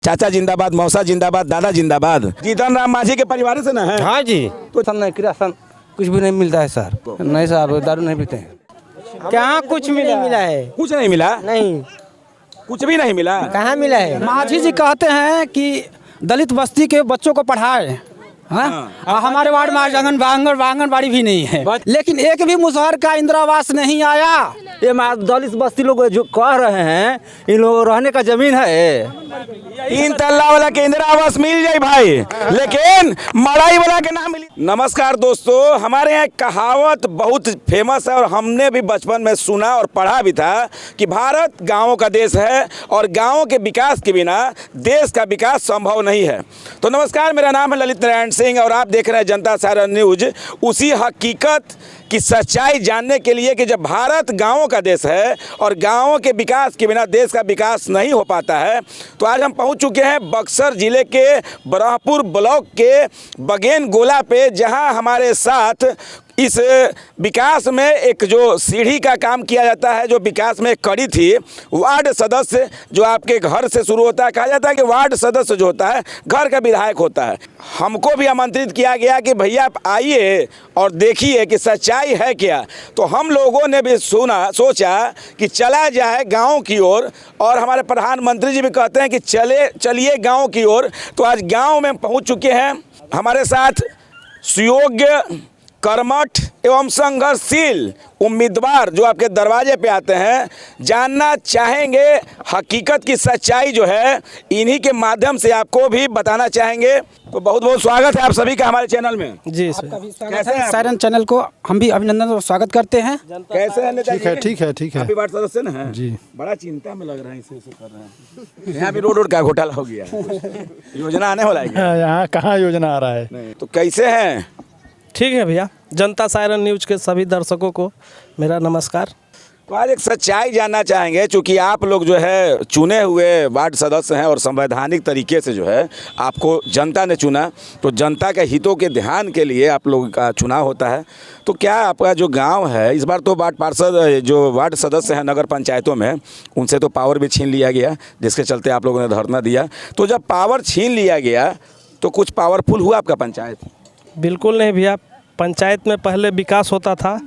चाचा जिंदाबाद, मौसा जिंदाबाद, दादा जिंदाबाद। जीतन राम मांझी के परिवार से ना है? हाँ जी। तो सब नहीं राशन कुछ भी नहीं मिलता है सर। नहीं सर, दारू नहीं पीते हैं। क्या कुछ भी नहीं मिला है? कुछ नहीं मिला? नहीं, कुछ भी नहीं मिला। कहाँ मिला है? मांझी जी कहते हैं कि दलित बस्ती के बच्चों को पढ़ाए। हाँ? हमारे वार्ड में आज आंगनबाड़ी भी नहीं है, लेकिन एक भी मुसहर का इंदिरा आवास नहीं आया। ये दलित बस्ती लोग जो कह रहे हैं इन लोगों रहने का जमीन है। 3 तल्ला वाला के इंदिरा आवास मिल जाए भाई, लेकिन मड़ाई वाला के ना मिली। नमस्कार दोस्तों, हमारे यहाँ एक कहावत बहुत फेमस है और हमने भी बचपन में सुना और पढ़ा भी था कि भारत गाँवों का देश है और गाँवों के विकास के बिना देश का विकास संभव नहीं है। तो नमस्कार, मेरा नाम है ललित नारायण सिंह और आप देख रहे हैं जनता सारण न्यूज। उसी हकीकत की सच्चाई जानने के लिए कि जब भारत गांवों का देश है और गांवों के विकास के बिना देश का विकास नहीं हो पाता है, तो आज हम पहुंच चुके हैं बक्सर जिले के ब्रह्मपुर ब्लॉक के बगेन गोला पे, जहां हमारे साथ इस विकास में एक जो सीढ़ी का काम किया जाता है, जो विकास में कड़ी थी, वार्ड सदस्य जो आपके घर से शुरू होता है। कहा जाता है कि वार्ड सदस्य जो होता है घर का विधायक होता है। हमको भी आमंत्रित किया गया कि भैया आप आइए और देखिए कि सच्चाई है क्या। तो हम लोगों ने भी सोचा कि चला जाए गांव की ओर, और हमारे प्रधानमंत्री जी भी कहते हैं कि चलिए गांव की ओर। तो आज गांव में पहुंच चुके हैं। हमारे साथ सुयोग्य, कर्मठ एवं संघर्षशील उम्मीदवार जो आपके दरवाजे पे आते हैं, जानना चाहेंगे हकीकत की सच्चाई जो है, इन्हीं के माध्यम से आपको भी बताना चाहेंगे। तो बहुत बहुत स्वागत है आप सभी का हमारे चैनल में। जी सर, कैसे हैं? सारण चैनल को हम भी अभिनंदन और स्वागत करते हैं। कैसे हैं नेताजी? ठीक है। आप भी वार्ड सदस्य ना हैं? जी। बड़ा चिंता में लग रहा है, इसे कर रहे हैं। यहाँ भी रोड का घोटाला हो गया है। योजना आने वाला है? यहाँ कहाँ योजना आ रहा है? तो कैसे हैं? ठीक है भैया। जनता सारण न्यूज के सभी दर्शकों को मेरा नमस्कार। तो आज एक सच्चाई जानना चाहेंगे, चूँकि आप लोग जो है चुने हुए वार्ड सदस्य हैं और संवैधानिक तरीके से जो है आपको जनता ने चुना, तो जनता के हितों के ध्यान के लिए आप लोगों का चुनाव होता है। तो क्या आपका जो गांव है, इस बार तो वार्ड पार्षद जो वार्ड सदस्य हैं नगर पंचायतों में, उनसे तो पावर भी छीन लिया गया, जिसके चलते आप लोगों ने धरना दिया। तो जब पावर छीन लिया गया तो कुछ पावरफुल हुआ आपका पंचायत? बिल्कुल नहीं भैया। पंचायत में पहले विकास होता था,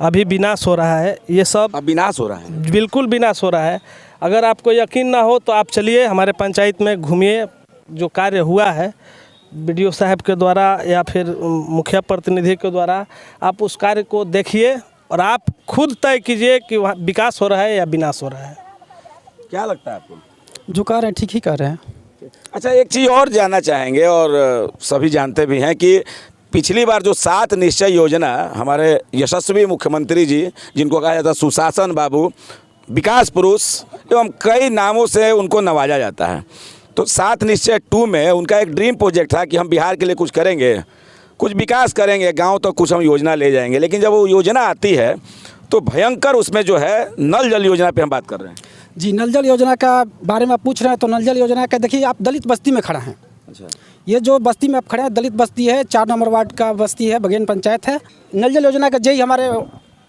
अभी विनाश हो रहा है। ये सब अब विनाश हो रहा है? बिल्कुल विनाश हो रहा है। अगर आपको यकीन ना हो तो आप चलिए हमारे पंचायत में घूमिए। जो कार्य हुआ है बीडीओ साहब के द्वारा या फिर मुखिया प्रतिनिधि के द्वारा, आप उस कार्य को देखिए और आप खुद तय कीजिए कि वहाँ विकास हो रहा है या विनाश हो रहा है। क्या लगता है आपको? जो कह रहे हैं ठीक ही कह रहे हैं। अच्छा, एक चीज़ और जानना चाहेंगे, और सभी जानते भी हैं कि पिछली बार जो 7 निश्चय योजना हमारे यशस्वी मुख्यमंत्री जी, जिनको कहा जाता है सुशासन बाबू, विकास पुरुष एवं कई नामों से उनको नवाजा जाता है, तो 7 निश्चय 2 में उनका एक ड्रीम प्रोजेक्ट था कि हम बिहार के लिए कुछ करेंगे, कुछ विकास करेंगे, गांव तक कुछ हम योजना ले जाएंगे। लेकिन जब वो योजना आती है तो भयंकर उसमें जो है नल जल योजना पे हम बात कर रहे हैं। जी, नल जल योजना का बारे में आप पूछ रहे हैं, तो नल जल योजना का देखिए, आप दलित बस्ती में खड़ा हैं। अच्छा, ये जो बस्ती में आप खड़े हैं दलित बस्ती है, 4 नंबर वार्ड का बस्ती है, बगेन पंचायत है। नल जल योजना के जय हमारे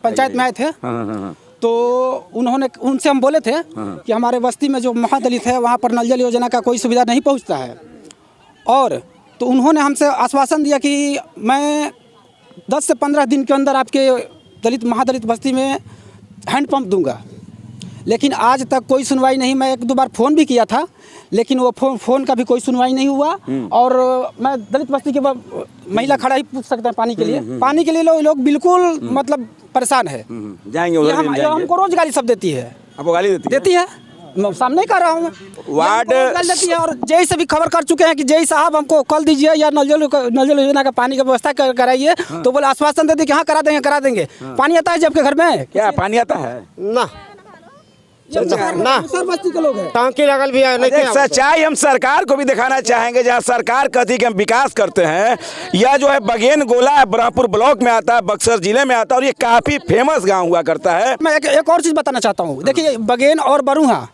पंचायत में आए थे। हाँ। तो उनसे हम बोले थे कि हमारे बस्ती में जो महादलित है वहाँ पर नल जल योजना का कोई सुविधा नहीं पहुँचता है, और तो उन्होंने हमसे आश्वासन दिया कि मैं 10 से 15 दिन के अंदर आपके दलित महादलित बस्ती में हैंडपम्प दूंगा। लेकिन आज तक कोई सुनवाई नहीं। मैं 1-2 बार फ़ोन भी किया था, लेकिन वो फ़ोन का भी कोई सुनवाई नहीं हुआ। और मैं दलित बस्ती के महिला खड़ा ही पूछ सकते हैं पानी के लिए लोग बिल्कुल मतलब परेशान है। जाएंगे उधर भी जाएंगे। हमको रोज़ गाली सब देती है। आपको गाली देती है, मैं सामने कर रहा हूँ। वार्ड देती है, और जय से भी खबर कर चुके हैं कि जय साहब हमको कल दीजिए या नल जल योजना का पानी की व्यवस्था कराइए। तो बोले आश्वासन देते कि हाँ करा देंगे। पानी आता है जब के घर में? क्या पानी आता है? ना बस्ती के लोग हैं, टांकी लगल भी है। नहीं, सच्चाई हम सरकार को भी दिखाना चाहेंगे, जहाँ सरकार कहती है कि हम विकास करते हैं। यह जो है बगेन गोला ब्रह्मपुर ब्लॉक में आता है, बक्सर जिले में आता है, और ये काफी फेमस गांव हुआ करता है। मैं एक और चीज बताना चाहता हूँ। देखिए, बगेन और बरुहा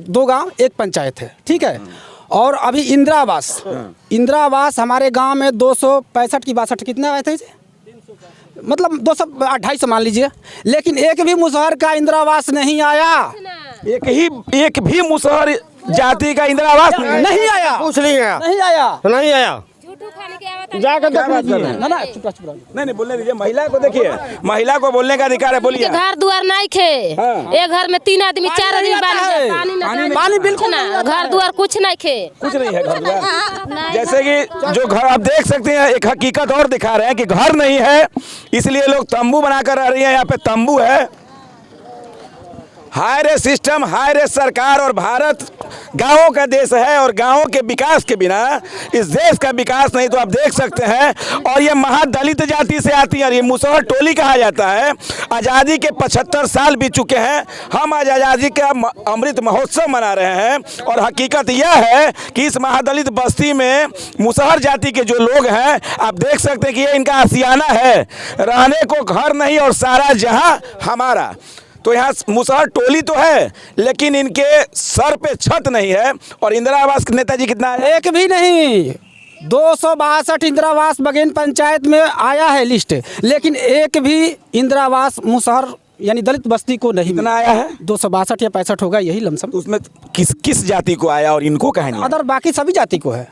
2 गांव 1 पंचायत है, ठीक है। और अभी इंदिरा आवास हमारे गांव में 265 की 62 कितने आए थे? मतलब 200-250 मान लीजिए, लेकिन एक भी मुसहर का इंदिरा आवास नहीं आया। एक भी मुसहर जाति का इंदिरा आवास नहीं आया, कुछ नहीं आया, नहीं आया। नहीं आया। जाकर क्या बात कर रहे हैं? ना ना चुप रहो, चुप रहो। नहीं बोलने दीजिए, महिला को देखिए, महिला को बोलने का अधिकार है, बोलिए। घर दुआर नहीं खे, एक घर में 3 आदमी 4 आदमी पानी बिल्कुल ना, घर दुआर कुछ नहीं खे। कुछ नहीं है घर द्वार। जैसे कि जो घर आप देख सकते हैं, एक हकीकत और दिखा रहे हैं कि घर नहीं है, इसलिए लोग तंबू बनाकर रह रही हैं। यहाँ पे तंबू है। हाय रे सिस्टम, हाय रे सरकार। और भारत गांवों का देश है और गांवों के विकास के बिना इस देश का विकास नहीं। तो आप देख सकते हैं, और ये महादलित जाति से आती है और ये मुसहर टोली कहा जाता है। आज़ादी के 75 साल बीत चुके हैं, हम आज आज़ादी का अमृत महोत्सव मना रहे हैं। और हकीकत यह है कि इस महादलित बस्ती में मुसहर जाति के जो लोग हैं, आप देख सकते हैं कि ये इनका आशियाना है, रहने को घर नहीं और सारा जहां हमारा। तो यहाँ मुसहर टोली तो है, लेकिन इनके सर पे छत नहीं है। और इंदिरा आवास नेताजी कितना है? एक भी नहीं, 262 इंदिरा आवास बगेन पंचायत में आया है लिस्ट, लेकिन एक भी इंदिरा आवास मुसहर यानी दलित बस्ती को नहीं कितना आया है? 262 या 65 होगा, यही लमसम। तो उसमें किस जाति को आया और इनको कहा नहीं? अदर बाकी सभी जाति को है,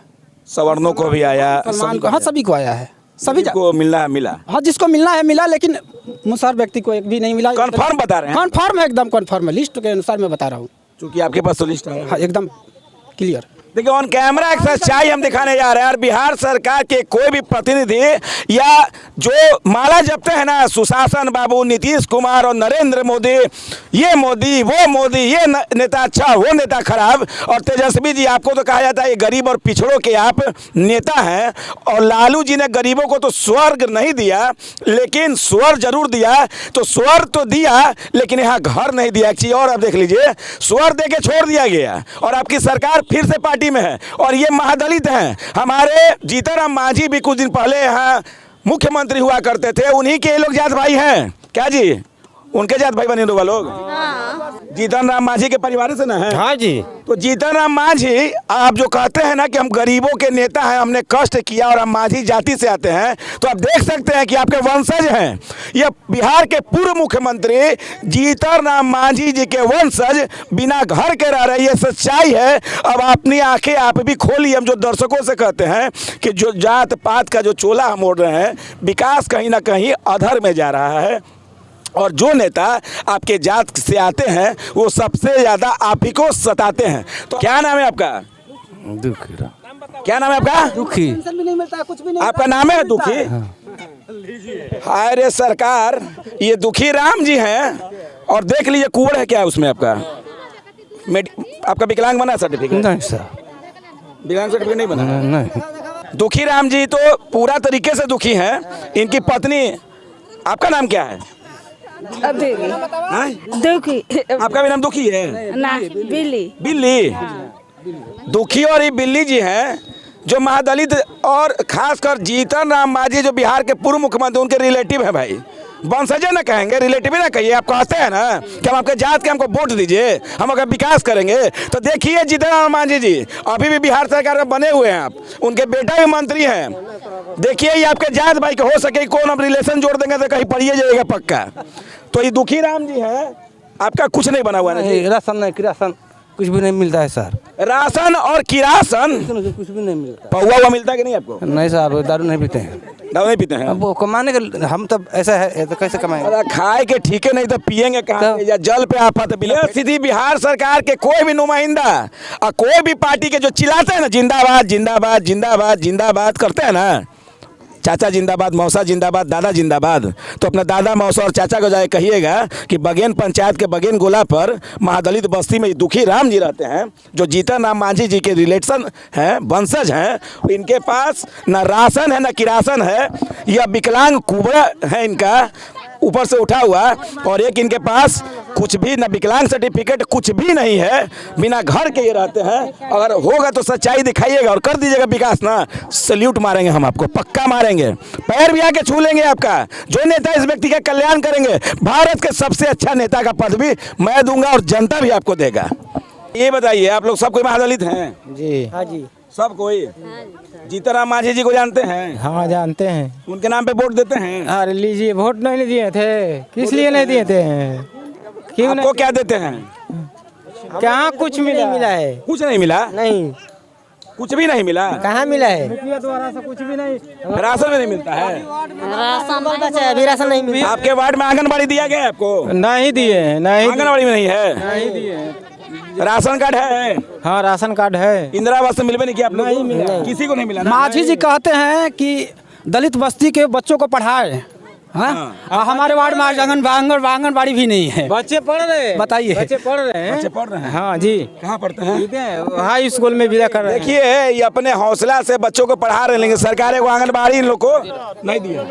सवर्णों को भी आया, मुसलमान को, हाँ सभी को आया है, सभी को मिलना है मिला। हाँ जिसको मिलना है मिला, लेकिन मुसहर व्यक्ति को एक भी नहीं मिला। कन्फर्म बता रहे हैं? कन्फर्म है, एकदम कन्फर्म है, लिस्ट के अनुसार मैं बता रहा हूँ। क्योंकि आपके पास तो लिस्ट है। हाँ एकदम क्लियर। देखिए, ऑन कैमरा एक सच्चाई हम दिखाने जा रहे हैं। और बिहार सरकार के कोई भी प्रतिनिधि या जो माला जपते हैं ना, सुशासन बाबू, नीतीश कुमार और नरेंद्र मोदी, ये मोदी वो मोदी, ये नेता अच्छा वो नेता खराब, और तेजस्वी जी आपको तो कहा जाता है ये गरीब और पिछड़ों के आप नेता हैं। और लालू जी ने गरीबों को तो स्वर्ग नहीं दिया, लेकिन स्वर्ग जरूर दिया। तो स्वर्ग तो दिया, लेकिन यहाँ घर नहीं दिया। एक चीज़ और आप देख लीजिए, स्वर्ग दे के छोड़ दिया गया और आपकी सरकार फिर से पार्टी में है। और ये महादलित हैं। हमारे जीतनराम मांझी भी कुछ दिन पहले यहाँ मुख्यमंत्री हुआ करते थे, उन्हीं के लोग जात भाई हैं क्या जी? उनके जात भाई बने हुए लोग जीतनराम मांझी के परिवार से ना है? हाँ जी। तो जीतनराम मांझी, आप जो कहते हैं ना कि हम गरीबों के नेता हैं, हमने कष्ट किया और हम मांझी जाति से आते हैं, तो आप देख सकते हैं कि आपके वंशज हैं। ये बिहार के पूर्व मुख्यमंत्री जीतनराम मांझी जी के वंशज बिना घर के रह रहे, ये सच्चाई है। अब अपनी आंखें आप भी खोलिए। हम जो दर्शकों से कहते हैं कि जो जात पात का जो चोला हम ओढ़ रहे हैं, विकास कहीं ना कहीं अधर में जा रहा है। और जो नेता आपके जात से आते हैं, वो सबसे ज़्यादा आप ही को सताते हैं। तो क्या नाम है आपका? दुखी। क्या नाम है आपका? दुखी। नहीं मिलता है, कुछ भी नहीं। आपका नाम है दुखी? हाय रे सरकार, ये दुखी राम जी हैं। और देख लीजिए कुंवर है क्या उसमें आपका? आपका विकलांग बना सर्टिफिकेट? नहीं सर, विकलांग सर्टिफिकेट नहीं बना? नहीं। दुखी राम जी तो पूरा तरीके से दुखी हैं। इनकी पत्नी, आपका नाम क्या है? दुखी। आपका भी नाम दुखी है? ना, बिल्ली। बिल्ली। दुखी और ये बिल्ली जी हैं, जो महादलित और खासकर जीतनराम मांझी जो बिहार के पूर्व मुख्यमंत्री, उनके रिलेटिव हैं भाई। वंशज ना कहेंगे, रिलेटिव ना कहिए। आप कहते हैं ना कि हम आपके जात के, हमको वोट दीजिए, हम अगर विकास करेंगे। तो देखिए जीतनराम मांझी जी अभी भी बिहार सरकार में बने हुए हैं, आप उनके बेटा भी मंत्री हैं। देखिए ये आपके जात भाई के हो सके कौन, हम रिलेशन जोड़ देंगे तो कहीं पड़िए जाएगा पक्का। तो ये दुखी राम जी हैं, आपका कुछ नहीं बना हुआ है? नहीं, राशन नहीं, किरासन कुछ भी नहीं मिलता है सर। राशन और किरासन कुछ भी नहीं मिलता। पौवा हुआ मिलता है कि नहीं आपको? नहीं साहब, दारू नहीं पीते हैं। दारू नहीं पीते हैं? अब वो कमाने के, हम तब ऐसा है तो कैसे कमाएंगे? अरे खाए के ठीके नहीं तो पियेंगे कहाँ? या जल पे आफत है। सीधी बिहार सरकार के कोई भी नुमाइंदा और कोई भी पार्टी के जो चिल्लाते हैं ना, जिंदाबाद जिंदाबाद जिंदाबाद जिंदाबाद करते हैं ना, चाचा जिंदाबाद, मौसा जिंदाबाद, दादा जिंदाबाद, तो अपना दादा मौसा और चाचा को जाए कहिएगा कि बगेन पंचायत के बगेन गोला पर महादलित बस्ती में दुखी राम जी रहते हैं, जो जीतनराम मांझी जी के रिलेशन हैं, वंशज हैं। इनके पास न राशन है न किरासन है। यह विकलांग कुबड़ा है इनका, ऊपर से उठा हुआ, और एक इनके पास कुछ भी न विकलांग सर्टिफिकेट, कुछ भी नहीं है, बिना घर के ये रहते हैं। अगर होगा तो सच्चाई दिखाइएगा और कर दीजिएगा विकास ना, सल्यूट मारेंगे हम आपको, पक्का मारेंगे, पैर भी आके छू लेंगे आपका। जो नेता इस व्यक्ति का कल्याण करेंगे, भारत के सबसे अच्छा नेता का पद भी मैं दूंगा और जनता भी आपको देगा। ये बताइए, आप लोग सब कोई महादलित हैं? जी। हाँ जी, सब कोई? जीतनराम मांझी जी को जानते हैं? हाँ जानते हैं। उनके नाम पे वोट देते हैं? अरे लीजिए, वोट नहीं दिए थे, किस लिए नहीं दिए थे? क्यों आपको क्या देते हैं? कहाँ कुछ नहीं मिला है। कुछ नहीं मिला, नहीं, कुछ भी नहीं मिला, कहाँ मिला है। राशन में नहीं मिलता है। अभी राशन नहीं मिला। आपके वार्ड में आंगनबाड़ी दिया गया है आपको? नहीं दिए हैं, नहीं आंगनबाड़ी में नहीं है। नहीं दिए हैं। राशन कार्ड है? हाँ राशन कार्ड है। इंदिरा आवास में मिलवे नहीं किया आप लोग? नहीं मिला। किसी को नहीं मिला ना? माझी जी कहते हैं कि दलित बस्ती के बच्चों को पढ़ाए। हाँ, हमारे वार्ड में आज आंगनबाड़ी भी नहीं है। बच्चे पढ़ रहे हैं। बताइए। बच्चे पढ़ रहे हैं। बच्चे पढ़ रहे हैं? हाँ जी। कहाँ पढ़ते हैं? हाई स्कूल में विदा कर रहे हैं। देखिए ये अपने हौसला से बच्चों को पढ़ा रहे हैं, लेकिन सरकार को आंगनबाड़ी इन लोग को नहीं दिया।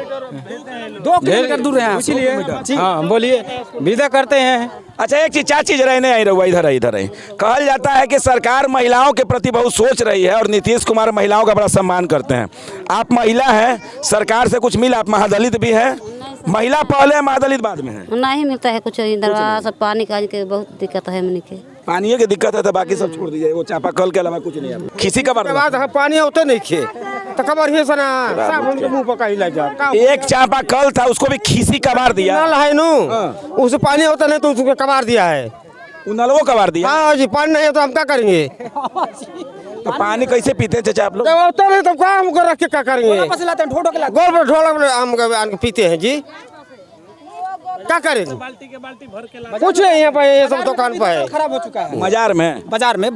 2 किलोमीटर दूर है। इसलिए हाँ बोलिए, विदा करते हैं। अच्छा एक चीज, 4 चीज रहने आई रहुआ, इधर है। कहल जाता है कि सरकार महिलाओं के प्रति बहुत सोच रही है और नीतीश कुमार महिलाओं का बड़ा सम्मान करते हैं। आप महिला हैं, सरकार से कुछ मिला? आप महादलित भी हैं, महिला पहले महादलित बाद में है। नहीं मिलता है कुछ इधर, सब पानी का के बहुत दिक्कत है हमने के। पानी की दिक्कत है तो बाकी सब छोड़ दीजिए, वो चापाकल के अलावा कुछ नहीं है। किसी का बात पानी होते नहीं खे तो कबर ही सना सब उनके मुंह पर कहीं लग जा। एक चापाकल था, उसको भी खीसी कबार दिया। नल है नू, उससे पानी होता नहीं तो उसको कबार दिया है। नलवो कबार दिया। हाँ जी, पानी नहीं है तो हम क्या करेंगे? तो पानी कैसे पीते हैं चाचा आप लोग? जब होता नहीं तो क्या हमको रख के क्या करेंगे? गोल पर ढोलक हम पीते हैं जी, क्या करेंगे? कुछ नहीं है भाई, ये सब दुकान पर है। खराब हो चुका है। बाजार में बाजार में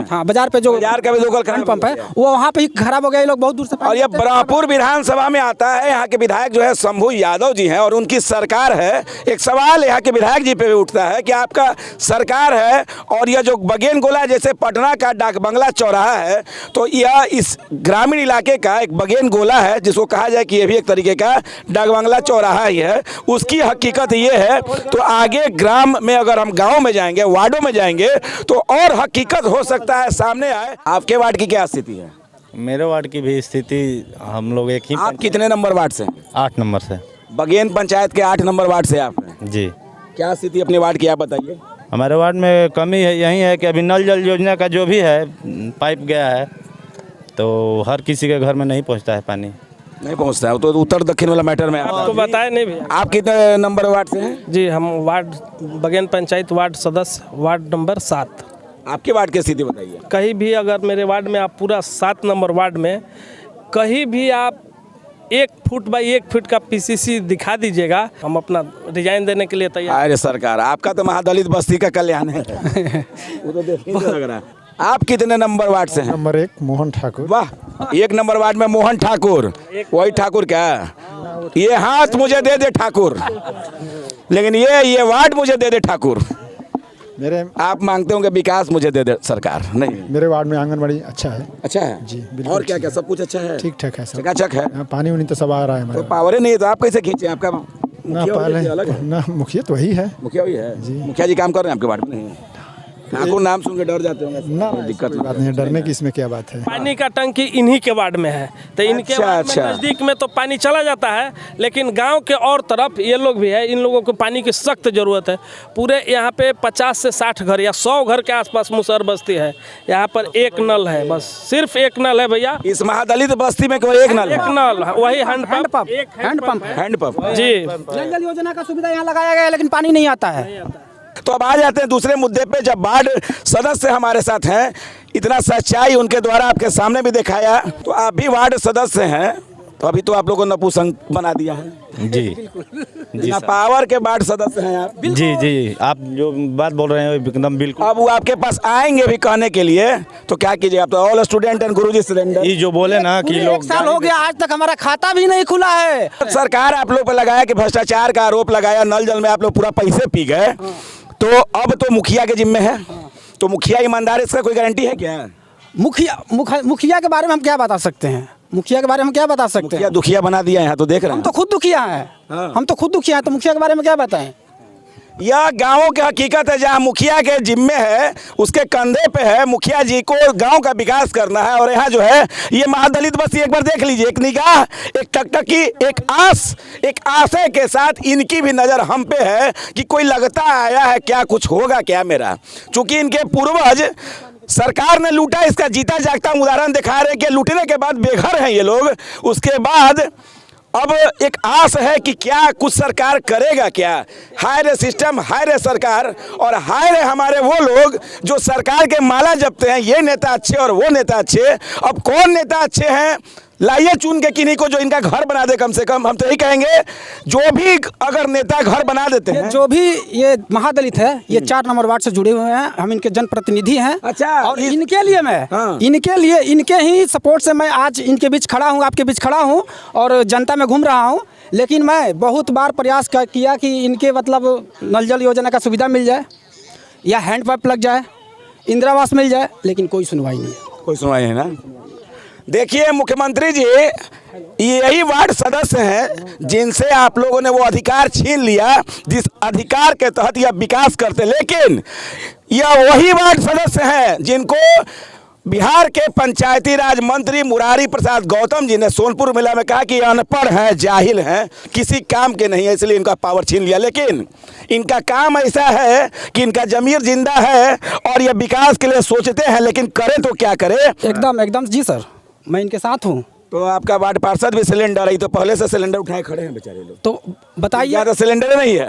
हाँ, बाजार पे जो बाजार का भी लोकल हैंड पंप है वो वहाँ पे ही खराब हो गया। ये लोग बहुत दूर से। और ये ब्रह्मपुर विधानसभा में आता है। यहाँ के विधायक जो है शंभू यादव जी हैं और उनकी सरकार है। एक सवाल यहाँ के विधायक जी पे भी उठता है कि आपका सरकार है और यह जो बगेन गोला जैसे पटना का डाक बंगला चौराहा है, तो यह इस ग्रामीण इलाके का एक बगेन गोला है, जिसको कहा जाए कि यह भी एक तरीके का डाक बंगला चौराहा ही है। उसकी हकीकत ये है। तो आगे ग्राम में अगर हम गाँव में जाएंगे, वार्डों में जाएंगे, तो और हकीकत हो सकता है सामने आए। आपके वार्ड की क्या स्थिति है? मेरे वार्ड की भी स्थिति, हम लोग एक ही। आप कितने नंबर वार्ड से? 8 नंबर से। बगेन पंचायत के 8 नंबर वार्ड से आप हैं? जी। क्या स्थिति अपने वार्ड की आप बताइए। हमारे वार्ड में कमी है यही है कि अभी नल जल योजना का जो भी है पाइप गया है तो हर किसी के घर में नहीं पहुंचता है, पानी नहीं पहुंचता है। तो उत्तर दक्षिण वाला मैटर में तो बताए नहीं भैया। आप कितने नंबर वार्ड से हैं? जी हम वार्ड बगेन पंचायत वार्ड सदस्य वार्ड नंबर 7। आपके वार्ड की स्थिति बताइए। कहीं भी अगर मेरे वार्ड में आप पूरा 7 नंबर वार्ड में कहीं भी आप 1 फुट बाई 1 फुट का पीसीसी दिखा दीजिएगा, हम अपना रिजाइन देने के लिए तैयार। अरे सरकार, आपका तो महादलित बस्ती का कल्याण है। वो तो देखने से लग रहा है। आप कितने नंबर वार्ड से हैं? नंबर 1 मोहन ठाकुर। वाह, 1 नंबर वार्ड में मोहन ठाकुर। वही ठाकुर क्या? ये हाथ मुझे दे दे ठाकुर, लेकिन ये वार्ड मुझे दे दे ठाकुर। मेरे आप मांगते होंगे विकास मुझे दे दे सरकार, नहीं? मेरे वार्ड में आंगनबाड़ी अच्छा है। अच्छा है जी, बिल्कुल। और क्या क्या सब कुछ अच्छा है? ठीक ठाक है सब। चकाचक है। हाँ, पानी उनी तो सब आ रहा है तो हमारे। पावर नहीं है तो आप कैसे खींचे? आपका ना मुखिया पहले अलग है? ना, मुखिया तो वही है। मुखिया भी है जी। मुखिया जी काम कर रहे हैं आपके वार्ड में? नहीं। ठाकुर नाम सुन के डर जाते होंगे। ना दिक्कत कोई बात नहीं है, डरने की इसमें क्या बात है। पानी का टंकी इन्हीं के वार्ड में है, तो इनके अच्छा, वार्ड में अच्छा। नज़दीक में तो पानी चला जाता है, लेकिन गांव के और तरफ ये लोग भी है, इन लोगों को पानी की सख्त ज़रूरत है। पूरे यहाँ पे 50 से 60 घर या 100 घर के आसपास मुसहर बस्ती है। यहाँ पर 1 नल है, बस सिर्फ 1 नल है भैया। इस महादलित बस्ती में केवल 1 नल है? 1 नल, वही हैंडपंप हैंडपंप जी। नल जल योजना का सुविधा यहाँ लगाया गया है, लेकिन पानी नहीं आता है। तो अब आ जाते हैं दूसरे मुद्दे पे। जब वार्ड सदस्य हमारे साथ हैं, इतना सच्चाई उनके द्वारा आपके सामने भी दिखाया, तो आप भी वार्ड सदस्य हैं, तो अभी तो आप लोगों को नपुंसक बना दिया है। जी जी ना पावर के वार्ड सदस्य हैं आप। जी जी, आप जो बात बोल रहे हैं वो एकदम बिल्कुल। अब वो आपके पास आएंगे भी कहने के लिए, तो क्या कीजिए? आप तो all student and Guruji cylinder. ये जो बोले ना कि लोग 1 साल हो गया, आज तक हमारा खाता भी नहीं खुला है। सरकार आप लोग पर लगाया कि भ्रष्टाचार का आरोप लगाया, नल जल में आप लोग पूरा पैसे पी गए, तो अब तो मुखिया के जिम्मे है। तो मुखिया ईमानदार, इसका कोई गारंटी है क्या? मुखिया के बारे में हम क्या बता सकते हैं? मुखिया के बारे में क्या बता सकते हैं? मुखिया दुखिया बना दिया यहाँ, तो देख रहे हम हैं। तो खुद दुखिया हैं। हम तो खुद दुखिया हैं, तो मुखिया के बारे में क्या बताएं? यह गांवों की हकीकत है, जहां मुखिया के जिम्मे है, उसके कंधे पे है, मुखिया जी को गांव का विकास करना है। और यहाँ जो है ये महादलित बस्ती, एक बार देख लीजिए, एक निगाह, एक टकटकी, एक आस, एक आशय के साथ इनकी भी नज़र हम पे है कि कोई लगता आया है क्या, कुछ होगा क्या मेरा। चूंकि इनके पूर्वज सरकार ने लूटा, इसका जीता जागता उदाहरण दिखा रहे कि लूटने के बाद बेघर हैं ये लोग। उसके बाद अब एक आस है कि क्या कुछ सरकार करेगा, क्या हाय रे सिस्टम, हाय रे सरकार और हाय रे हमारे वो लोग जो सरकार के माला जपते हैं, ये नेता अच्छे और वो नेता अच्छे। अब कौन नेता अच्छे हैं, लाइए चुन के किन्हीं को जो इनका घर बना दे। कम से कम हम तो यही कहेंगे, जो भी अगर नेता घर बना देते हैं, जो भी ये महादलित है, ये 4 नंबर वार्ड से जुड़े हुए हैं, हम इनके जनप्रतिनिधि हैं। अच्छा, और इनके लिए मैं हाँ। इनके ही सपोर्ट से मैं आज इनके बीच खड़ा हूँ, आपके बीच खड़ा हूँ और जनता में घूम रहा हूँ। लेकिन मैं बहुत बार प्रयास किया कि इनके मतलब नल जल योजना का सुविधा मिल जाए या हैंडपंप लग जाए, इंदिरा आवास मिल जाए, लेकिन कोई सुनवाई नहीं है। कोई सुनवाई है ना। देखिए मुख्यमंत्री जी, यही वार्ड सदस्य हैं जिनसे आप लोगों ने वो अधिकार छीन लिया जिस अधिकार के तहत यह विकास करते। लेकिन यह वही वार्ड सदस्य हैं जिनको बिहार के पंचायती राज मंत्री मुरारी प्रसाद गौतम जी ने सोनपुर मेला में कहा कि अनपढ़ हैं, जाहिल हैं, किसी काम के नहीं है, इसलिए इनका पावर छीन लिया। लेकिन इनका काम ऐसा है कि इनका जमीर जिंदा है और ये विकास के लिए सोचते हैं, लेकिन करें तो क्या करें। एकदम जी सर, मैं इनके साथ हूँ। तो आपका वार्ड पार्षद भी सिलेंडर है, तो पहले से सिलेंडर उठाए खड़े हैं बेचारे लोग। तो बताइए, क्या तो सिलेंडर नहीं है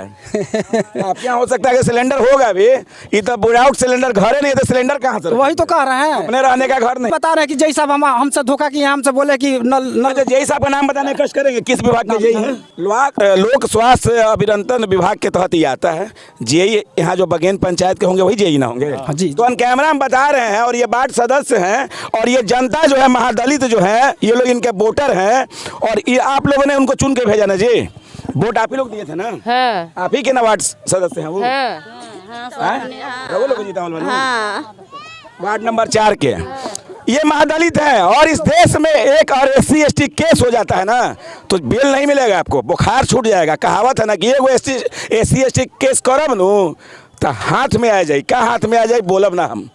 आप यहाँ हो सकता है कि सिलेंडर होगा भी, ये तो बुढ़ाउट सिलेंडर घर नहीं है, तो सिलेंडर कहाँ से? वही तो कह रहे हैं, अपने रहने का घर नहीं। बता रहे हैं कि जय साहब हमसे धोखा किया, हमसे बोले कि नल जय साहब का नाम बताने कष्ट करेंगे, किस विभाग के जय हैं? लोक स्वास्थ्य अभियंत्रण विभाग के तहत ही आता है। जय यहाँ जो बगेन पंचायत के होंगे वही जय ना होंगे जी। तो ऑन कैमरा हम बता रहे हैं। और ये वार्ड सदस्य हैं और ये जनता जो है, महादलित जो है, ये लोग इनके वोटर हैं और ये आप लोगों ने उनको चुन के भेजा ना जी। वोट आप ही लोग दिए थे ना? हाँ। आप ही के ना वार्ड सदस्य हैं वो? वार्ड नंबर 4 के ये महादलित है। और इस देश में एक और SC/ST केस हो जाता है ना तो बेल नहीं मिलेगा आपको, बुखार छूट जाएगा। कहावत है ना कि एगो SC/ST केस करब नु तो हाथ में आ जाए, का हाथ में आ जाए बोलब ना हम।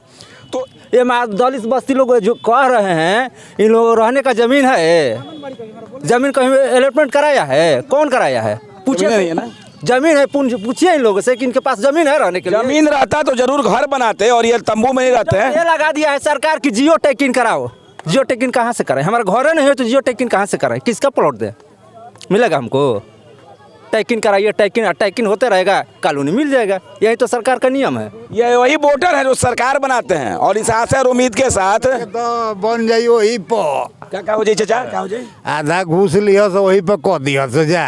तो ये दलित बस्ती लोग जो कह रहे हैं, इन लोगों रहने का जमीन है, जमीन कहीं अलॉटमेंट कराया है? कौन कराया है? पूछिए नहीं है ना, जमीन है, पूछिए इन लोगों से कि इनके पास जमीन है रहने के लिए। जमीन रहता तो जरूर घर बनाते और ये तंबू में ही रहते हैं। ये लगा दिया है सरकार की जियो टैकिंग कराओ। जियो टैकिंग कहाँ से कराए? हमारा घर नहीं है तो जियो टैकिंग कहाँ से कराए? किसका प्लॉट दे? मिलेगा हमको? टैकिंग कराइए, टैकिंग होते रहेगा, कॉलोनी मिल जाएगा। यही तो सरकार का नियम है। ये वही वोटर है जो सरकार बनाते हैं और इस आशा और उम्मीद के साथ तो बन जाइए वही पर। क्या हो जाए चाचा, क्या हो जाए? आधा घूस लिया तो वही पर कह दिया तो जा।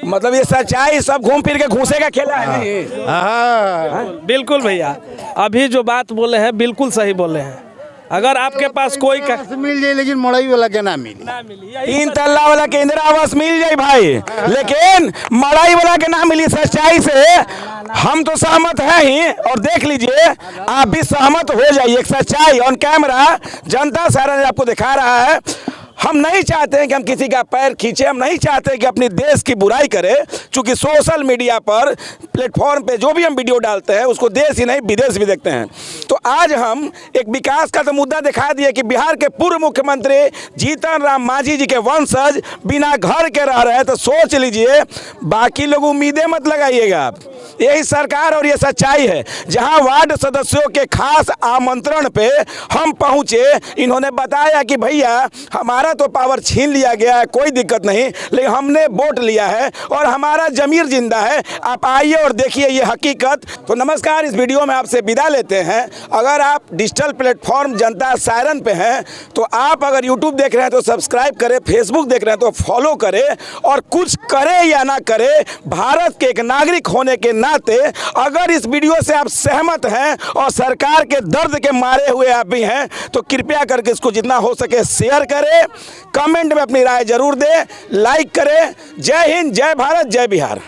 मतलब ये सच्चाई सब घूम फिर के घूसे का खेला है नहीं? बिल्कुल भैया, अभी जो बात बोले हैं बिल्कुल सही बोले हैं। अगर आपके पास कोई मिल जाए, लेकिन मड़ई वाला के ना मिली। 3 तल्ला वाला के इंदिरा आवास मिल जाए भाई, लेकिन मड़ाई वाला के ना मिली। सच्चाई से हम तो सहमत हैं ही और देख लीजिए आप भी सहमत हो जाइए। एक सच्चाई ऑन कैमरा जनता सारा ने आपको दिखा रहा है। हम नहीं चाहते हैं कि हम किसी का पैर खींचे, हम नहीं चाहते कि अपने देश की बुराई करें, क्योंकि सोशल मीडिया पर प्लेटफॉर्म पे जो भी हम वीडियो डालते हैं उसको देश ही नहीं विदेश भी देखते हैं। तो आज हम एक विकास का तो मुद्दा दिखा दिए कि बिहार के पूर्व मुख्यमंत्री जीतन राम मांझी जी के वंशज बिना घर के रह रहे हैं। तो सोच लीजिए, बाकी लोग उम्मीदें मत लगाइएगा आप। यही सरकार और ये सच्चाई है। जहां वार्ड सदस्यों के खास आमंत्रण पे हम पहुंचे, इन्होंने बताया कि भैया हमारा तो पावर छीन लिया गया है, कोई दिक्कत नहीं, लेकिन हमने वोट लिया है और हमारा जमीर जिंदा है। आप आइए और देखिए ये हकीकत। तो नमस्कार, इस वीडियो में आपसे विदा लेते हैं। अगर आप डिजिटल प्लेटफॉर्म जनता सायरन पे हैं तो आप अगर यूट्यूब देख रहे हैं तो सब्सक्राइब करें, फेसबुक देख रहे हैं तो फॉलो करें और कुछ करें या ना करें, भारत के एक नागरिक होने के नाते अगर इस वीडियो से आप सहमत हैं और सरकार के दर्द के मारे हुए आप भी हैं तो कृपया करके इसको जितना हो सके शेयर करें, कमेंट में अपनी राय जरूर दें, लाइक करें। जय हिंद, जय भारत, जय बिहार।